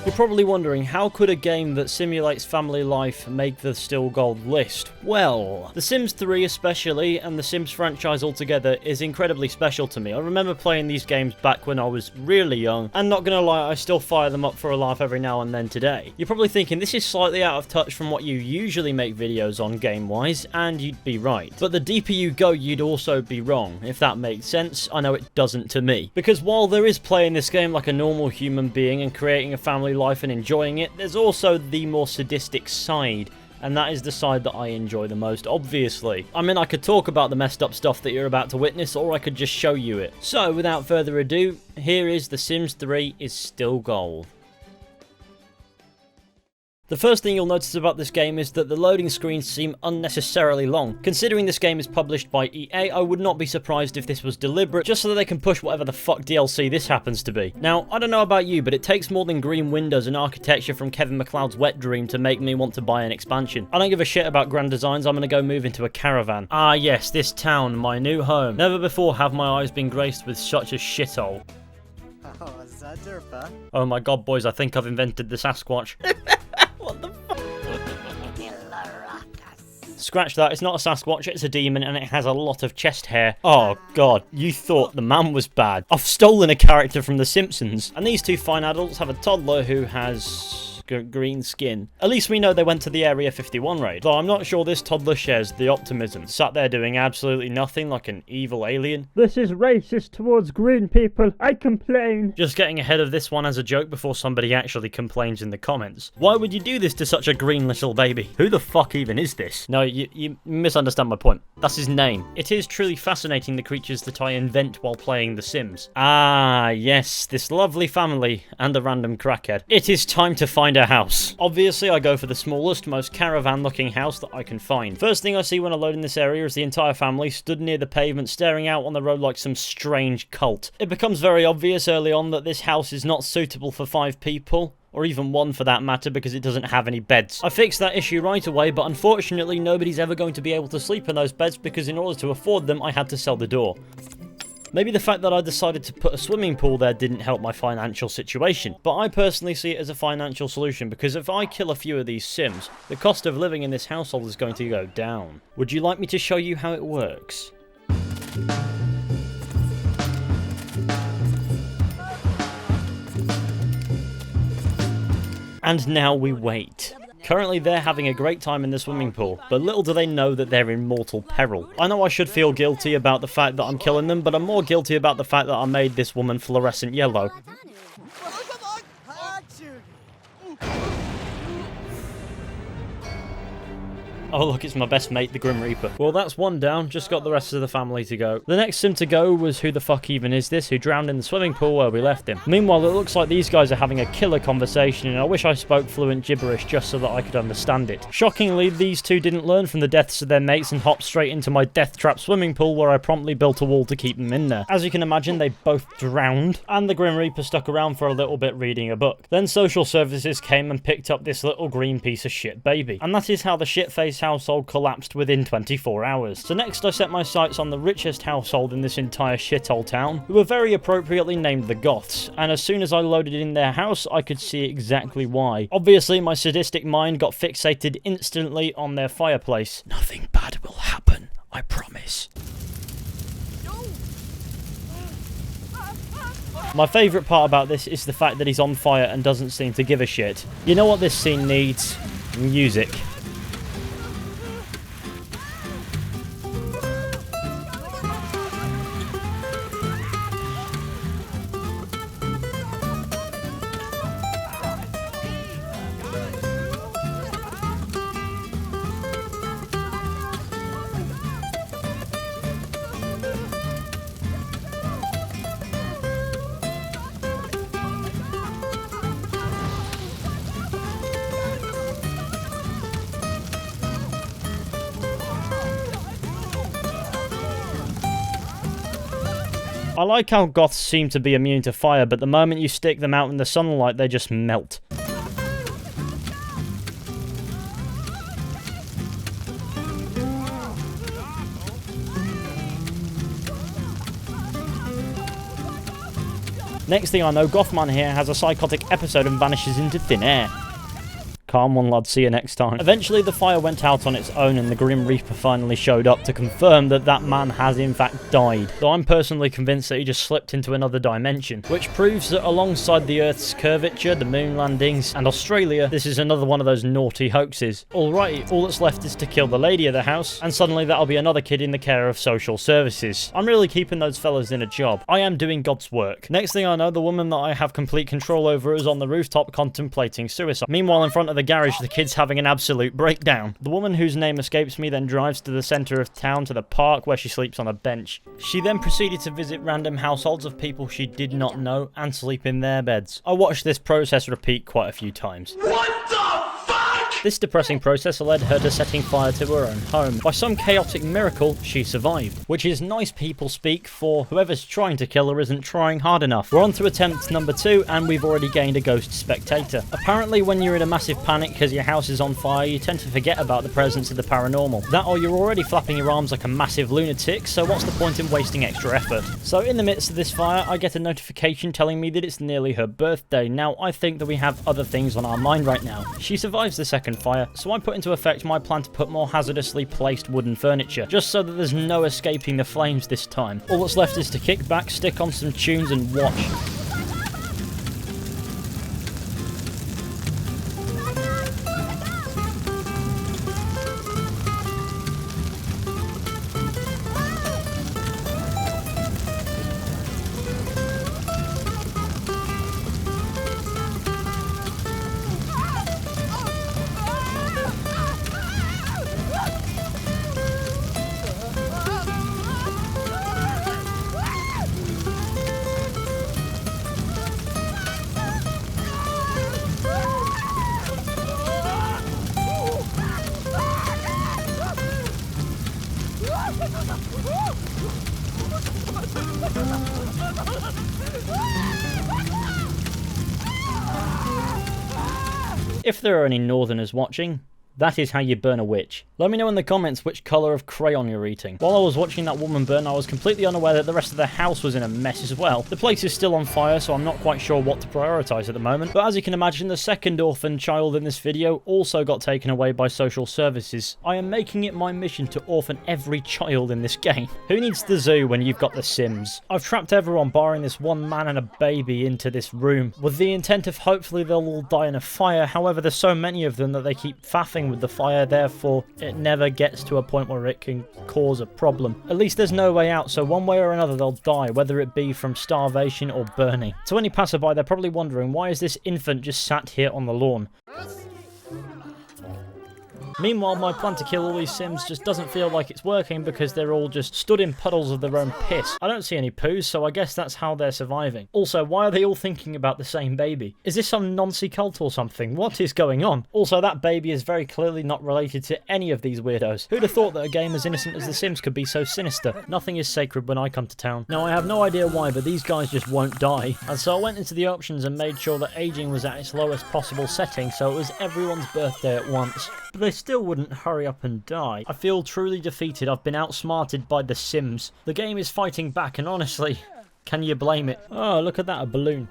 You're probably wondering, how could a game that simulates family life make the Still Gold list? Well, The Sims 3 especially, and the Sims franchise altogether, is incredibly special to me. I remember playing these games back when I was really young, and not gonna lie, I still fire them up for a laugh every now and then today. You're probably thinking, this is slightly out of touch from what you usually make videos on game-wise, and you'd be right. But the deeper you go, you'd also be wrong, if that makes sense. I know it doesn't to me. Because while there is playing this game like a normal human being and creating a family life and enjoying it, there's also the more sadistic side. And that is the side that I enjoy the most, obviously. I mean, I could talk about the messed up stuff that you're about to witness, or I could just show you it. So, without further ado, here is The Sims 3 is Still Gold. The first thing you'll notice about this game is that the loading screens seem unnecessarily long. Considering this game is published by EA, I would not be surprised if this was deliberate, just so that they can push whatever the fuck DLC this happens to be. Now, I don't know about you, but it takes more than green windows and architecture from Kevin MacLeod's wet dream to make me want to buy an expansion. I don't give a shit about grand designs, I'm gonna go move into a caravan. Ah yes, this town, my new home. Never before have my eyes been graced with such a shithole. Oh my god, boys, I think I've invented the Sasquatch. What the fuck? Scratch that, it's not a Sasquatch, it's a demon, and it has a lot of chest hair. Oh god, you thought the man was bad. I've stolen a character from The Simpsons. And these two fine adults have a toddler who has green skin. At least we know they went to the Area 51 raid, though I'm not sure this toddler shares the optimism. Sat there doing absolutely nothing like an evil alien. This is racist towards green people. I complain. Just getting ahead of this one as a joke before somebody actually complains in the comments. Why would you do this to such a green little baby? Who the fuck even is this? No, you misunderstand my point. That's his name. It is truly fascinating the creatures that I invent while playing The Sims. Ah, yes, this lovely family and a random crackhead. It is time to find a house. Obviously, I go for the smallest, most caravan-looking house that I can find. First thing I see when I load in this area is the entire family stood near the pavement, staring out on the road like some strange cult. It becomes very obvious early on that this house is not suitable for 5 people. Or even 1 for that matter, because it doesn't have any beds. I fixed that issue right away, but unfortunately nobody's ever going to be able to sleep in those beds because in order to afford them, I had to sell the door. Maybe the fact that I decided to put a swimming pool there didn't help my financial situation, but I personally see it as a financial solution because if I kill a few of these Sims, the cost of living in this household is going to go down. Would you like me to show you how it works? And now we wait. Currently they're having a great time in the swimming pool, but little do they know that they're in mortal peril. I know I should feel guilty about the fact that I'm killing them, but I'm more guilty about the fact that I made this woman fluorescent yellow. Oh look, it's my best mate, the Grim Reaper. Well, that's one down, just got the rest of the family to go. The next sim to go was who the fuck even is this, who drowned in the swimming pool where we left him. Meanwhile, it looks like these guys are having a killer conversation, and I wish I spoke fluent gibberish just so that I could understand it. Shockingly, these two didn't learn from the deaths of their mates and hopped straight into my death trap swimming pool where I promptly built a wall to keep them in there. As you can imagine, they both drowned, and the Grim Reaper stuck around for a little bit reading a book. Then social services came and picked up this little green piece of shit baby. And that is how the shit-faced household collapsed within 24 hours. So next I set my sights on the richest household in this entire shithole town, who were very appropriately named the Goths, and as soon as I loaded in their house, I could see exactly why. Obviously, my sadistic mind got fixated instantly on their fireplace. Nothing bad will happen, I promise. My favourite part about this is the fact that he's on fire and doesn't seem to give a shit. You know what this scene needs? Music. I like how goths seem to be immune to fire, but the moment you stick them out in the sunlight, they just melt. Next thing I know, Gothman here has a psychotic episode and vanishes into thin air. Calm one, lad. See you next time. Eventually, the fire went out on its own and the Grim Reaper finally showed up to confirm that that man has in fact died. Though I'm personally convinced that he just slipped into another dimension, which proves that alongside the Earth's curvature, the moon landings, and Australia, this is another one of those naughty hoaxes. Alrighty, all that's left is to kill the lady of the house, and suddenly that'll be another kid in the care of social services. I'm really keeping those fellas in a job. I am doing God's work. Next thing I know, the woman that I have complete control over is on the rooftop contemplating suicide. Meanwhile, in front of the garage, the kid's having an absolute breakdown. The woman whose name escapes me then drives to the centre of town to the park where she sleeps on a bench. She then proceeded to visit random households of people she did not know and sleep in their beds. I watched this process repeat quite a few times. What the fuck? This depressing process led her to setting fire to her own home. By some chaotic miracle, she survived, which is nice people speak for whoever's trying to kill her isn't trying hard enough. We're on to attempt number 2 and we've already gained a ghost spectator. Apparently when you're in a massive panic because your house is on fire, you tend to forget about the presence of the paranormal. That or you're already flapping your arms like a massive lunatic, so what's the point in wasting extra effort? So in the midst of this fire, I get a notification telling me that it's nearly her birthday. Now I think that we have other things on our mind right now. She survives the second fire, so I put into effect my plan to put more hazardously placed wooden furniture, just so that there's no escaping the flames this time. All that's left is to kick back, stick on some tunes and watch. If there are any northerners watching, that is how you burn a witch. Let me know in the comments which colour of crayon you're eating. While I was watching that woman burn, I was completely unaware that the rest of the house was in a mess as well. The place is still on fire, so I'm not quite sure what to prioritise at the moment. But as you can imagine, the second orphan child in this video also got taken away by social services. I am making it my mission to orphan every child in this game. Who needs the zoo when you've got the Sims? I've trapped everyone barring this one man and a baby into this room, with the intent of hopefully they'll all die in a fire. However, there's so many of them that they keep faffing with the fire, therefore it never gets to a point where it can cause a problem. At least there's no way out, so one way or another they'll die, whether it be from starvation or burning. To any passerby, they're probably wondering, why is this infant just sat here on the lawn? Meanwhile, my plan to kill all these Sims just doesn't feel like it's working because they're all just stood in puddles of their own piss. I don't see any poos, so I guess that's how they're surviving. Also, why are they all thinking about the same baby? Is this some Nancy cult or something? What is going on? Also, that baby is very clearly not related to any of these weirdos. Who'd have thought that a game as innocent as The Sims could be so sinister? Nothing is sacred when I come to town. Now, I have no idea why, but these guys just won't die. And so I went into the options and made sure that aging was at its lowest possible setting, so it was everyone's birthday at once. But they still wouldn't hurry up and die. I feel truly defeated. I've been outsmarted by The Sims. The game is fighting back, and honestly, can you blame it? Oh, look at that, a balloon.